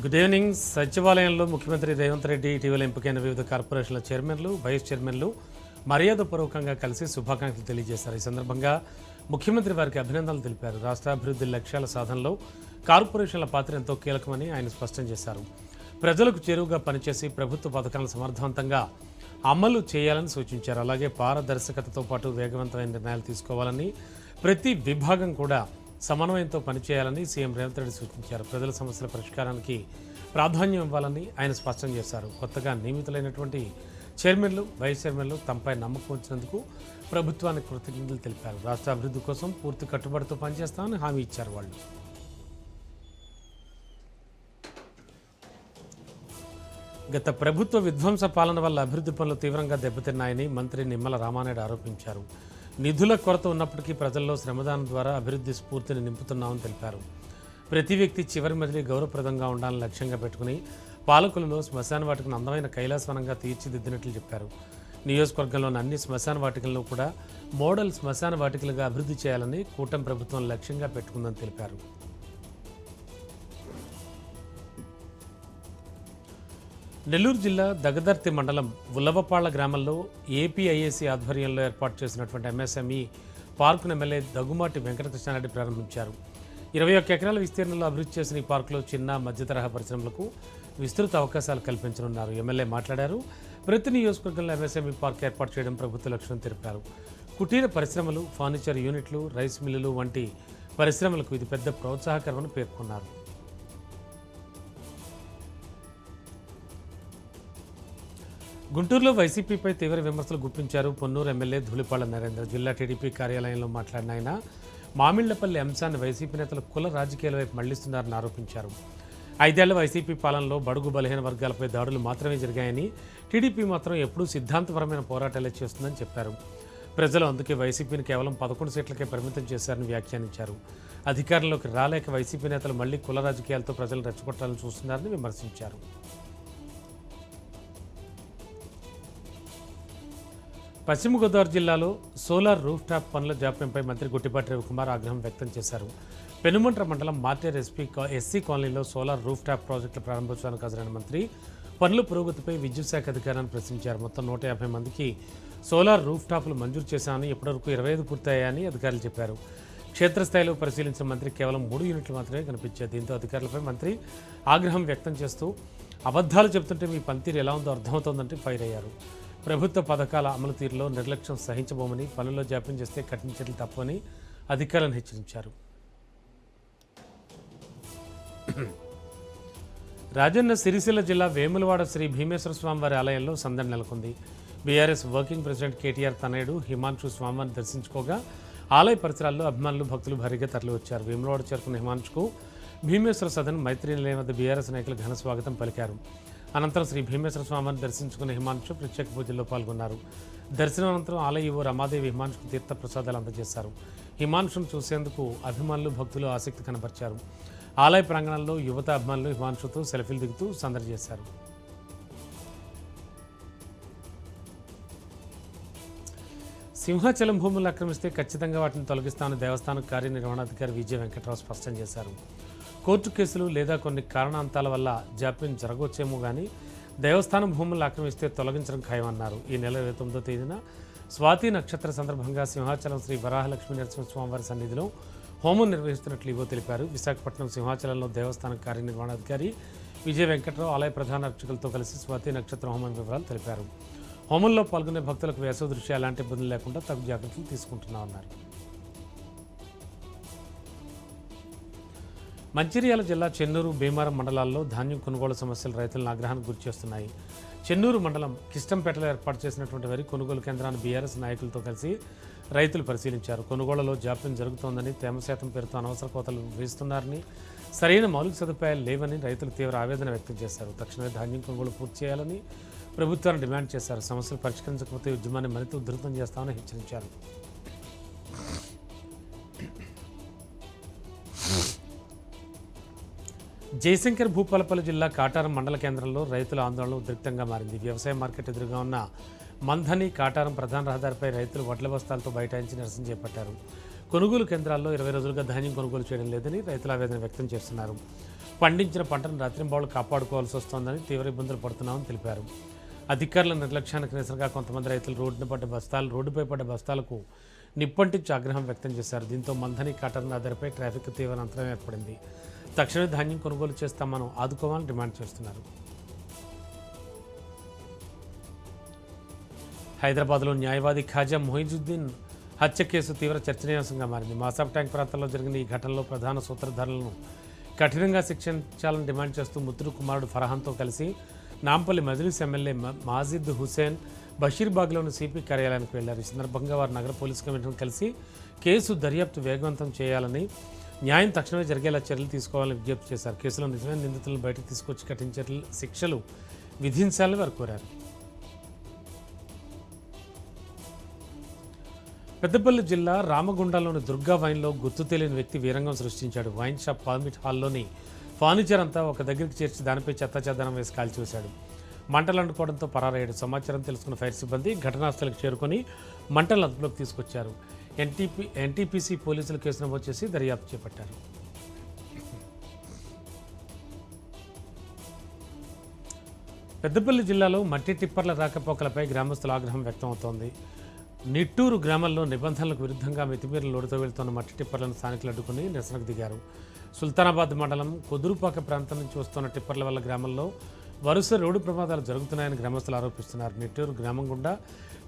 Good evening. సచివాలయంలో ముఖ్యమంత్రి రేవంత్ రెడ్డి ఇటీవల ఎంపికైన వివిధ కార్పొరేషన్ల చైర్మన్లు, వైస్ చైర్మన్లు మర్యాదపూర్వకంగా కలిసి శుభాకాంక్షలు తెలియజేశారు. ఈ సందర్భంగా ముఖ్యమంత్రి వారికి అభినందనలు తెలిపారు. రాష్ట్ర అభివృద్ధి లక్ష్యాల సాధనలో కార్పొరేషన్ల పాత్ర ఎంతో కీలకమని ఆయన స్పష్టం చేశారు. ప్రజలకు చేరువుగా పనిచేసి ప్రభుత్వ పథకాలను సమర్థవంతంగా అమలు చేయాలని సూచించారు. అలాగే పారదర్శకతతో పాటు వేగవంతమైన నిర్ణయాలు తీసుకోవాలని, ప్రతి విభాగం కూడా సమన్వయంతో పనిచేయాలని సీఎం రేవంత్ రెడ్డి సూచించారు. ప్రజల సమస్యల పరిష్కారానికి ప్రాధాన్యం ఇవ్వాలని ఆయన స్పష్టం చేశారు. కొత్తగా నియమితులైనటువంటి చైర్మన్లు, వైస్ చైర్మన్లు తమపై నమ్మకం ఉంచినందుకు ప్రభుత్వానికి కృతజ్ఞతలు తెలిపారు. రాష్ట్ర అభివృద్ధి కోసం పూర్తి కట్టుబడితో పనిచేస్తామని హామీ ఇచ్చారు. వాళ్ళు గత ప్రభుత్వ విధ్వంస పాలన వల్ల అభివృద్ధి పనులు తీవ్రంగా దెబ్బతిన్నాయని మంత్రి నిమ్మల రామానాయుడు ఆరోపించారు. నిధుల కొరత ఉన్నప్పటికీ ప్రజల్లో శ్రమదానం ద్వారా అభివృద్ధి స్ఫూర్తిని నింపుతున్నామని తెలిపారు. ప్రతి వ్యక్తి చివరి మజిలీ గౌరవప్రదంగా ఉండాలని లక్ష్యంగా పెట్టుకుని పాలకులలో శ్మశాన వాటికను అందమైన కైలాసవనంగా తీర్చిదిద్దినట్లు చెప్పారు. నియోజకవర్గంలోని అన్ని శ్మశాన వాటికలను కూడా మోడల్ శ్మశాన వాటికలుగా అభివృద్ధి చేయాలని కూటమి ప్రభుత్వం లక్ష్యంగా పెట్టుకుందని తెలిపారు. నెల్లూరు జిల్లా దగదర్తి మండలం ఉల్లవపాళ్ల గ్రామంలో ఏపీఐఏసీ ఆధ్వర్యంలో ఏర్పాటు చేసినటువంటి ఎంఎస్ఎంఈ పార్కును ఎమ్మెల్యే దగ్గుమాటి వెంకటకృష్ణారెడ్డి ప్రారంభించారు. 21 ఎకరాల విస్తీర్ణంలో అభివృద్ధి చేసిన ఈ పార్కులో చిన్న మధ్యతరహా పరిశ్రమలకు విస్తృత అవకాశాలు కల్పించనున్నారు. ఎమ్మెల్యే మాట్లాడారు. ప్రతి నియోజకవర్గంలో ఎంఎస్ఎంఈ పార్క్ ఏర్పాటు చేయడం ప్రభుత్వ లక్ష్యం తెలిపారు. కుటీర పరిశ్రమలు, ఫర్నిచర్ యూనిట్లు, రైస్ మిల్లులు వంటి పరిశ్రమలకు ఇది పెద్ద ప్రోత్సాహకరమని పేర్కొన్నారు. గుంటూరులో వైసీపీపై తీవ్ర విమర్శలు గుప్పించారు పొన్నూరు ఎమ్మెల్యే ధూళిపాళ్ల నరేంద్ర. జిల్లా టీడీపీ కార్యాలయంలో మాట్లాడిన ఆయన మామిళ్లపల్లి అంశాన్ని వైసీపీ నేతలు కుల రాజకీయాల వైపు మళ్లిస్తున్నారని ఆరోపించారు. 5 ఏళ్ల వైసీపీ పాలనలో బడుగు బలహీన వర్గాలపై దాడులు మాత్రమే జరిగాయని, టీడీపీ మాత్రం ఎప్పుడూ సిద్ధాంతపరమైన పోరాటాలే చేస్తుందని చెప్పారు. ప్రజలు అందుకే వైసీపీని కేవలం 11 సీట్లకే పరిమితం చేశారని వ్యాఖ్యానించారు. అధికారంలోకి రాలేక వైసీపీ నేతలు మళ్లీ కుల రాజకీయాలతో ప్రజలు రెచ్చగొట్టాలని చూస్తున్నారని విమర్శించారు. పశ్చిమ గోదావరి జిల్లాలో సోలార్ రూఫ్ టాప్ పనుల జాప్యంపై మంత్రి గుట్టిపాటి రవికుమార్ ఆగ్రహం వ్యక్తం చేశారు. పెనుమంట్ర మండలం మార్టేర్ ఎస్సీ కాలనీలో సోలార్ రూఫ్ టాప్ ప్రాజెక్టుల ప్రారంభోత్సవానికి హాజరైన మంత్రి పనుల పురోగతిపై విద్యుత్ శాఖ అధికారాన్ని ప్రశ్నించారు. మొత్తం 150 మందికి సోలార్ రూఫ్ టాప్లు మంజూరు చేశామని, ఇప్పటివరకు 25 పూర్తయ్యాయని అధికారులు చెప్పారు. క్షేత్రస్థాయిలో పరిశీలించిన మంత్రి కేవలం 3 యూనిట్లు మాత్రమే కనిపించాయి. దీంతో అధికారులపై మంత్రి ఆగ్రహం వ్యక్తం చేస్తూ అబద్ధాలు చెబుతుంటే మీ పనితీరు ఎలా ఉందో అర్థమవుతోందంటే ఫైర్ అయ్యారు. ప్రభుత్వ పథకాల అమలు తీరులో నిర్లక్ష్యం సహించబోమని, పనుల్లో జాప్యం చేస్తే కఠిన చర్యలు తప్పని అధికారులను హెచ్చరించారు. రాజన్న సిరిసిల్ల జిల్లా వేములవాడ శ్రీ భీమేశ్వర స్వామివారి ఆలయంలో సందడి నెలకొంది. బీఆర్ఎస్ వర్కింగ్ ప్రెసిడెంట్ కేటీఆర్ తనయుడు హిమాంశు స్వామివారిని దర్శించుకోగా ఆలయ పరిసరాల్లో అభిమానులు, భక్తులు భారీగా తరలివచ్చారు. వేములవాడ చేరుకున్న హిమాంశుకు భీమేశ్వర సదన్ మైత్రి నిలయం వద్ద బీఆర్ఎస్ నాయకులు ఘన స్వాగతం పలికారు. అనంతరం శ్రీ భీమేశ్వర స్వామిని దర్శించుకున్న హిమాంశు ప్రత్యేక పూజల్లో పాల్గొన్నారు. దర్శనం అనంతరం ఆలయ ఈవో రమాదేవి హిమాంశుకు తీర్థ ప్రసాదాలు అందజేశారు. హిమాంశును చూసేందుకు అభిమానులు, భక్తులు ఆసక్తి కనబరిచారు. ఆలయ ప్రాంగణంలో యువత అభిమానులు హిమాంశుతో సెల్ఫీలు దిగుతూ సందడి చేశారు. సింహాచలం భూములు ఆక్రమిస్తే ఖచ్చితంగా వాటిని తొలగిస్తామని దేవస్థానం కార్యనిర్వహణాధికారి విజయ వెంకట్రావు స్పష్టం చేశారు. కోర్టు కేసులు లేదా కొన్ని కారణాంతాల వల్ల జాప్యం జరగవచ్చేమో కానీ దేవస్థానం భూములను ఆక్రమిస్తే తొలగించడం ఖాయమన్నారు. ఈ నెల 29వ తేదీన స్వాతి నక్షత్ర సందర్భంగా సింహాచలం శ్రీ వరాహలక్ష్మీ నరసింహస్వామివారి సన్నిధిలో హోమం నిర్వహిస్తున్నట్లు ఇవో తెలిపారు. విశాఖపట్నం సింహాచలంలో దేవస్థానం కార్యనిర్వహణాధికారి విజయ వెంకట్రావు ఆలయ ప్రధాన అర్చకులతో కలిసి స్వాతి నక్షత్ర హోమం వివరాలు తెలిపారు. హోమంలో పాల్గొనే భక్తులకు వేసవ దృష్ట్యా ఎలాంటి ఇబ్బందులు లేకుండా తగు జాగ్రత్తలు తీసుకుంటున్నామన్నారు. మంచిర్యాల జిల్లా చెన్నూరు, భీమారం మండలాల్లో ధాన్యం కొనుగోలు సమస్యలు రైతులను ఆగ్రహానికి గురిచేస్తున్నాయి. చెన్నూరు మండలం కిష్టంపేటలో ఏర్పాటు చేసినటువంటి వరి కొనుగోలు కేంద్రాన్ని బీఆర్ఎస్ నాయకులతో కలిసి రైతులు పరిశీలించారు. కొనుగోళ్లలో జాప్యం జరుగుతోందని, తేమ శాతం పేరుతో అనవసర కోతలు వేస్తున్నారని, సరైన మౌలిక సదుపాయాలు లేవని రైతులు తీవ్ర ఆవేదన వ్యక్తం చేశారు. తక్షణమే ధాన్యం కొనుగోలు పూర్తి చేయాలని ప్రభుత్వాన్ని డిమాండ్ చేశారు. సమస్యలు పరిష్కరించకపోతే ఉద్యమాన్ని మరింత ఉధృతం చేస్తామని హెచ్చరించారు. జయశంకర్ భూపాలపల్లి జిల్లా కాటారం మండల కేంద్రంలో రైతుల ఆందోళన ఉద్రిక్తంగా మారింది. వ్యవసాయ మార్కెట్ ఎదురుగా ఉన్న మంథని, కాటారం ప్రధాన రహదారిపై రైతులు వడ్ల బస్తాలతో బైఠాయించి నిరసన చేపట్టారు. కొనుగోలు కేంద్రాల్లో 20 రోజులుగా ధాన్యం కొనుగోలు చేయడం లేదని రైతులు ఆవేదన వ్యక్తం చేస్తున్నారు. పండించిన పంటను రాత్రింబావులు కాపాడుకోవాల్సి వస్తోందని తీవ్ర ఇబ్బందులు పడుతున్నామని తెలిపారు. అధికారుల నిర్లక్ష్యానికి నిరసనగా కొంతమంది రైతులు రోడ్డుపై పడ్డ బస్తాలకు నిప్పంటించి ఆగ్రహం వ్యక్తం చేశారు. దీంతో మంథని కాటన్ నగర్పై ట్రాఫిక్ తీవ్ర అంతరం ఏర్పడింది. తక్షణమే ధాన్యం కొనుగోలు చేస్తామని ఆదుకోవాలని డిమాండ్ చేస్తున్నారు. హైదరాబాద్లో న్యాయవాది ఖాజా మొయిజుద్దీన్ హత్య కేసు తీవ్ర చర్చనీయాంశంగా మారింది. మాసాబ్ ట్యాంక్ ప్రాంతంలో జరిగిన ఈ ఘటనలో ప్రధాన సూత్రధారులను కఠినంగా శిక్షించాలని డిమాండ్ చేస్తూ ముద్దురు కుమారుడు ఫరహాన్తో కలిసి నాంపల్లి మజ్లిస్ ఎమ్మెల్యే మాజిద్ హుసేన్ బషీర్బాగ్లోని సిపి కార్యాలయానికి వెళ్లారు. ఈ సందర్భంగా వారు నగర పోలీస్ కమిషనర్ను కలిసి కేసు దర్యాప్తు వేగవంతం చేయాలని, న్యాయం తక్షణమే జరిగేలా చర్యలు తీసుకోవాలని విజ్ఞప్తి చేశారు. కేసులో నిజమైన నిందితులను బయటకు తీసుకొచ్చి కఠిన శిక్షలు విధించాలని వారు కోరారు. పెద్దపల్లి జిల్లా రామగుండంలోని దుర్గా వైన్లో గుర్తు తెలియని వ్యక్తి వీరంగం సృష్టించాడు. వైన్ షాప్ పర్మిట్ హాల్లోని ఫర్నిచర్ అంతా ఒక దగ్గరికి చేర్చి దానిపై చెత్తచెదనం వేసి కాల్చివేశాడు. మంటలు అంటుకోవడంతో పరారయ్యాడు. సమాచారం తెలుసుకున్న ఫైర్ సిబ్బంది ఘటనాస్థలికి చేరుకొని మంటలను అదుపులోకి తీసుకొచ్చారు. ఎన్టీపీసీ పోలీసులు కేసు నమోదు చేసి దర్యాప్తు చేపట్టారు. పెద్దపల్లి జిల్లాలో మట్టి టిప్పర్ల రాకపోకలపై గ్రామస్తుల ఆగ్రహం వ్యక్తమవుతోంది. నిట్టూరు గ్రామంలో నిబంధనలకు విరుద్ధంగా మితిమీరిన లోడుతో వెళ్తున్న మట్టి టిప్పర్లను స్థానికులు అడ్డుకుని నిరసనకు దిగారు. సుల్తానాబాద్ మండలం కుదురుపాక ప్రాంతం నుంచి వస్తున్న టిప్పర్ల వల్ల గ్రామంలో వరుస రోడ్డు ప్రమాదాలు జరుగుతున్నాయని గ్రామస్తులు ఆరోపిస్తున్నారు. నిట్టూరు గ్రామం గుండా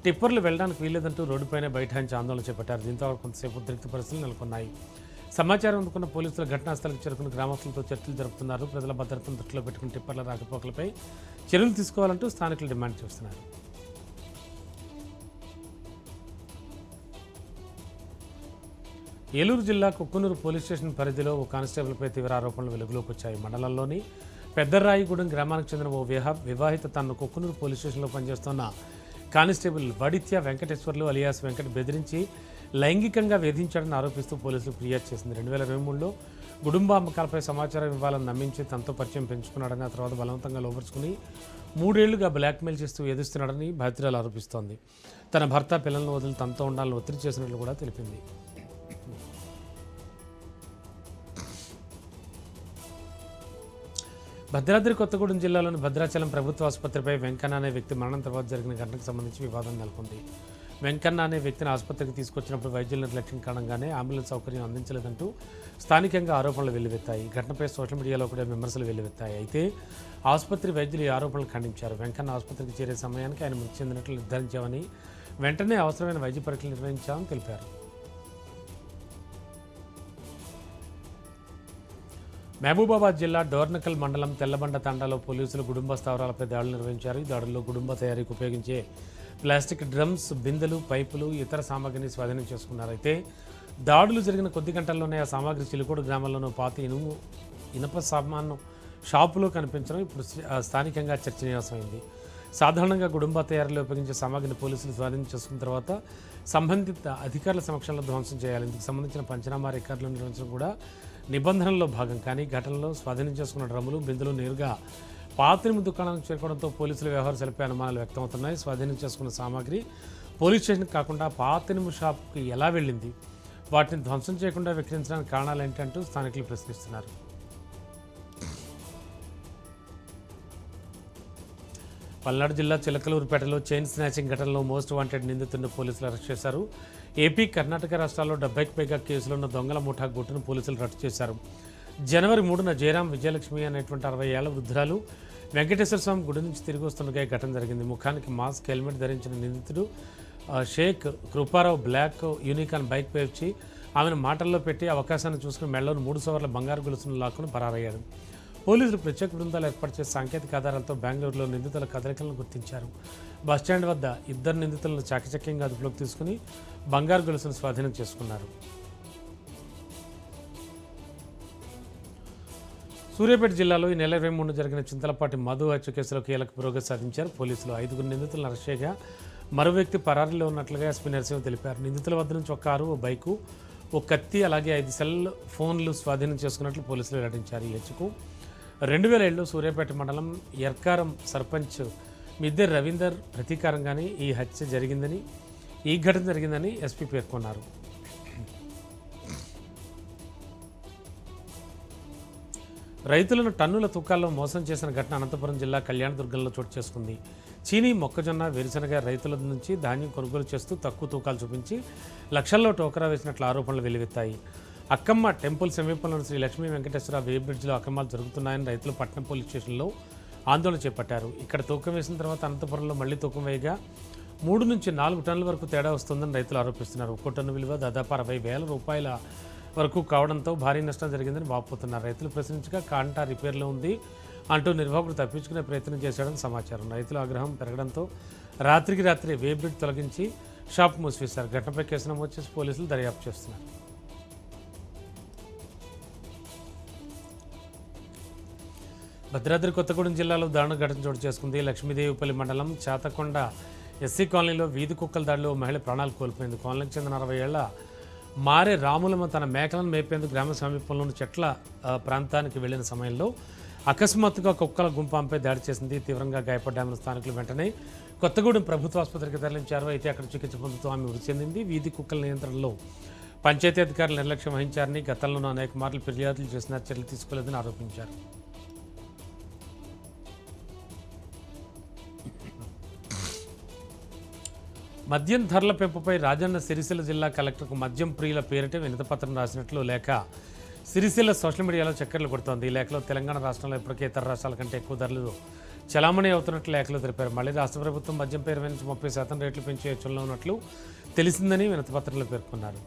టిప్పర్లు వెళ్లడానికి వీల్లేదంటూ రోడ్డుపైనే బైఠాయించి ఆందోళన చేపట్టారు. దీంతో కొంతసేపు ఉద్రిక్త పరిస్థితులు నెలకొన్నాయి. సమాచారం అందుకున్న పోలీసులు ఘటనాస్థలికి చేరుకుని గ్రామస్తులతో చర్చలు జరుపుతున్నారు. ప్రజల భద్రతను దృష్టిలో పెట్టుకుని టిప్పర్ల రాకపోకలపై చర్యలు తీసుకోవాలంటూ స్థానికులు డిమాండ్ చేస్తున్నారు. ఏలూరు జిల్లా కుక్కునూరు పోలీస్ స్టేషన్ పరిధిలో ఓ కానిస్టేబుల్పై తీవ్ర ఆరోపణలు వెలుగులోకి వచ్చాయి. మండలంలోని పెద్దరాయిగూడెం గ్రామానికి చెందిన ఓ వివాహిత తనను కుక్కునూరు పోలీస్ స్టేషన్లో పనిచేస్తున్న కానిస్టేబుల్ వడిత్య వెంకటేశ్వర్లు అలియాస్ వెంకట్ బెదిరించి లైంగికంగా వేధించాడని ఆరోపిస్తూ పోలీసులు ఫిర్యాదు చేసింది. 2023లో కుటుంబ అమ్మకాలపై సమాచారం ఇవ్వాలని నమ్మించి తనతో పరిచయం పెంచుకున్నాడని, ఆ తర్వాత బలవంతంగా లోపరుచుకుని 3 ఏళ్లుగా బ్లాక్మెయిల్ చేస్తూ వేధిస్తున్నాడని బాధితురాలు ఆరోపిస్తోంది. తన భర్త పిల్లలను వదిలి తనతో ఉండాలని ఒత్తిడి చేసినట్లు కూడా తెలిపింది. భద్రాద్రి కొత్తగూడెం జిల్లాలోని భద్రాచలం ప్రభుత్వ ఆసుపత్రిపై వెంకన్న అనే వ్యక్తి మరణం తర్వాత జరిగిన ఘటనకు సంబంధించి వివాదం నెలకొంది. వెంకన్న అనే వ్యక్తిని ఆసుపత్రికి తీసుకొచ్చినప్పుడు వైద్యుల నిర్లక్ష్యం కారణంగానే అంబులెన్స్ సౌకర్యం అందించలేదంటూ స్థానికంగా ఆరోపణలు వెల్లువెత్తాయి. ఘటనపై సోషల్ మీడియాలో కూడా విమర్శలు వెల్లువెత్తాయి. అయితే ఆసుపత్రి వైద్యులు ఈ ఆరోపణలు ఖండించారు. వెంకన్న ఆసుపత్రికి చేరే సమయానికి ఆయన మృతి చెందినట్లు నిర్ధారించామని, వెంటనే అవసరమైన వైద్య పరీక్షలు నిర్వహించామని తెలిపారు. మహబూబాబాద్ జిల్లా డోర్నకల్ మండలం తెల్లబండ తండాలో పోలీసులు గుడుంబ స్థావరాలపై దాడులు నిర్వహించారు. ఈ దాడుల్లో గుడుంబ తయారీకి ఉపయోగించే ప్లాస్టిక్ డ్రమ్స్, బిందెలు, పైపులు, ఇతర సామాగ్రిని స్వాధీనం చేసుకున్నారు. అయితే దాడులు జరిగిన కొద్ది గంటల్లోనే ఆ సామాగ్రి చిలుకోడు గ్రామంలోనూ పాత ఇనుప సామాను షాపులో కనిపించడం ఇప్పుడు స్థానికంగా చర్చనీయాంశమైంది. సాధారణంగా గుడుంబ తయారీలో ఉపయోగించే సామాగ్రిని పోలీసులు స్వాధీనం చేసుకున్న తర్వాత సంబంధిత అధికారుల సమక్షంలో ధ్వంసం చేయాలి. ఇందుకు సంబంధించిన పంచనామా రికార్డులు నిర్వహించడం కూడా నిబంధనల్లో భాగం. కానీ ఘటనలో స్వాధీనం చేసుకున్న డ్రమ్ములు, బిందులు నేరుగా పాతినిము దుకాణానికి చేరుకోవడంతో పోలీసుల వ్యవహారశైలిపై అనుమానాలు వ్యక్తమవుతున్నాయి. స్వాధీనం చేసుకున్న సామాగ్రి పోలీస్ స్టేషన్కి కాకుండా పాతినిము షాప్కి ఎలా వెళ్ళింది, వాటిని ధ్వంసం చేయకుండా విక్రయించడానికి కారణాలు ఏంటంటూ స్థానికులు ప్రశ్నిస్తున్నారు. పల్నాడు జిల్లా చిలకలూరుపేటలో చైన్ స్నాచింగ్ ఘటనలో మోస్ట్ వాంటెడ్ నిందితుడిని పోలీసులు అరెస్ట్ చేశారు. ఏపీ, కర్ణాటక రాష్ట్రాల్లో 70కి పైగా కేసులు ఉన్న దొంగల ముఠా గుట్టును పోలీసులు రట్టు చేశారు. జనవరి 3న జయరాం విజయలక్ష్మి అనేటువంటి 60 ఏళ్ల వృద్ధురాలు వెంకటేశ్వర స్వామి గుడి నుంచి తిరిగి వస్తుండగా ఘటన జరిగింది. ముఖానికి మాస్క్, హెల్మెట్ ధరించిన నిందితుడు షేక్ కృపారావు బ్లాక్ యూనికాన్ బైక్పై వచ్చి ఆమెను మాటల్లో పెట్టి అవకాశాన్ని చూసుకుని మెడలోని 3 సవర్ల బంగారు గొలుసును లాక్కుని పరారయ్యాడు. పోలీసులు ప్రత్యేక బృందాలు ఏర్పాటు చేసి సాంకేతిక ఆధారాలతో బెంగళూరులో నిందితుల కదలికలను గుర్తించారు. బస్టాండ్ వద్ద 2 నిందితులను చాకచక్యంగా అదుపులోకి తీసుకుని బంగారు గొలుసును స్వాధీనం చేసుకున్నారు. సూర్యాపేట జిల్లాలో ఈ నెల 23 జరిగిన చింతలపాటి మధు హత్య కేసులో కీలక పురోగతి సాధించారు పోలీసులు. 5 నిందితులను అరెస్ట్ చేయగా మరో వ్యక్తి పరారీలో ఉన్నట్లుగా ఎస్పీ నరసింహ తెలిపారు. నిందితుల వద్ద నుంచి ఒక కారు, ఓ బైకు, ఓ కత్తి, అలాగే 5 సెల్ ఫోన్లు స్వాధీనం చేసుకున్నట్లు పోలీసులు వెల్లడించారు. ఈ హత్యకు 2007లో సూర్యాపేట మండలం ఎర్కారం సర్పంచ్ మిద్దె రవీందర్ ప్రతీకారంగానే ఈ ఘటన జరిగిందని ఎస్పీ పేర్కొన్నారు. రైతులను టన్నుల తూకాల్లో మోసం చేసిన ఘటన అనంతపురం జిల్లా కళ్యాణదుర్గంలో చోటు చేసుకుంది. చీనీ, మొక్కజొన్న, వేరుశనగ రైతుల నుంచి ధాన్యం కొనుగోలు చేస్తూ తక్కువ తూకాలు చూపించి లక్షల్లో టోకరా వేసినట్లు ఆరోపణలు వెల్లువెత్తాయి. అక్కమ్మ టెంపుల్ సమీపంలోని శ్రీ లక్ష్మీ వెంకటేశ్వర వే బ్రిడ్జ్లో అక్రమాలు జరుగుతున్నాయని రైతులు పట్నం పోలీస్ స్టేషన్లో ఆందోళన చేపట్టారు. ఇక్కడ తూకం వేసిన తర్వాత అనంతపురంలో మళ్లీ తూకం వేయగా 3 నుంచి 4 టన్నుల వరకు తేడా వస్తుందని రైతులు ఆరోపిస్తున్నారు. ఒక్కో టన్ను విలువ దాదాపు 60,000 రూపాయల వరకు కావడంతో భారీ నష్టం జరిగిందని వాపోతున్నారు. రైతులు ప్రశ్నించగా కాంటా రిపేర్లో ఉంది అంటూ నిర్వాహకుడు తప్పించుకునే ప్రయత్నం చేశాడని సమాచారం. రైతుల ఆగ్రహం పెరగడంతో రాత్రికి రాత్రి వే బ్రిడ్జ్ తొలగించి షాప్ మూసివేశారు. ఘటనపై కేసు నమోదు చేసి పోలీసులు దర్యాప్తు చేస్తున్నారు. భద్రాద్రి కొత్తగూడెం జిల్లాలో దారుణ ఘటన చోటు చేసుకుంది. లక్ష్మీదేవిపల్లి మండలం చాతకొండ ఎస్సీ కాలనీలో వీధి కుక్కల దాడిలో మహిళ ప్రాణాలు కోల్పోయింది. కాలనీకి చెందిన 60 ఏళ్ల మారే రాములమ్మ తన మేకలను మేపేందుకు గ్రామ సమీపంలోని చెట్ల ప్రాంతానికి వెళ్లిన సమయంలో అకస్మాత్తుగా కుక్కల గుంపాంపై దాడి చేసింది. తీవ్రంగా గాయపడ్డామని స్థానికులు వెంటనే కొత్తగూడెం ప్రభుత్వ ఆసుపత్రికి తరలించారు. అయితే అక్కడ చికిత్స పొందుతూ ఆమె మృతి చెందింది. వీధి కుక్కల నియంత్రణలో పంచాయతీ అధికారులు నిర్లక్ష్యం వహించారని, గతంలోనూ అనేక మార్లు ఫిర్యాదులు చేసినా చర్యలు తీసుకోలేదని ఆరోపించారు. మద్యం ధరల పెంపుపై రాజన్న సిరిసిల్ల జిల్లా కలెక్టర్కు మద్యం ప్రియుల పేరిట వినతిపత్రం రాసినట్లు లేఖ సిరిసిల్ల సోషల్ మీడియాలో చక్కర్లు కొడుతోంది. ఈ లేఖలో తెలంగాణ రాష్ట్రంలో ఇప్పటికే ఇతర రాష్ట్రాల కంటే ఎక్కువ ధరలు చలామణి అవుతున్నట్లు లేఖలో తెలిపారు. మళ్ళీ రాష్ట్ర ప్రభుత్వం మద్యం పేరు నుంచి 30% రేట్లు పెంచే యోచనలో ఉన్నట్లు తెలిసిందని వినతిపత్రంలో పేర్కొన్నారు.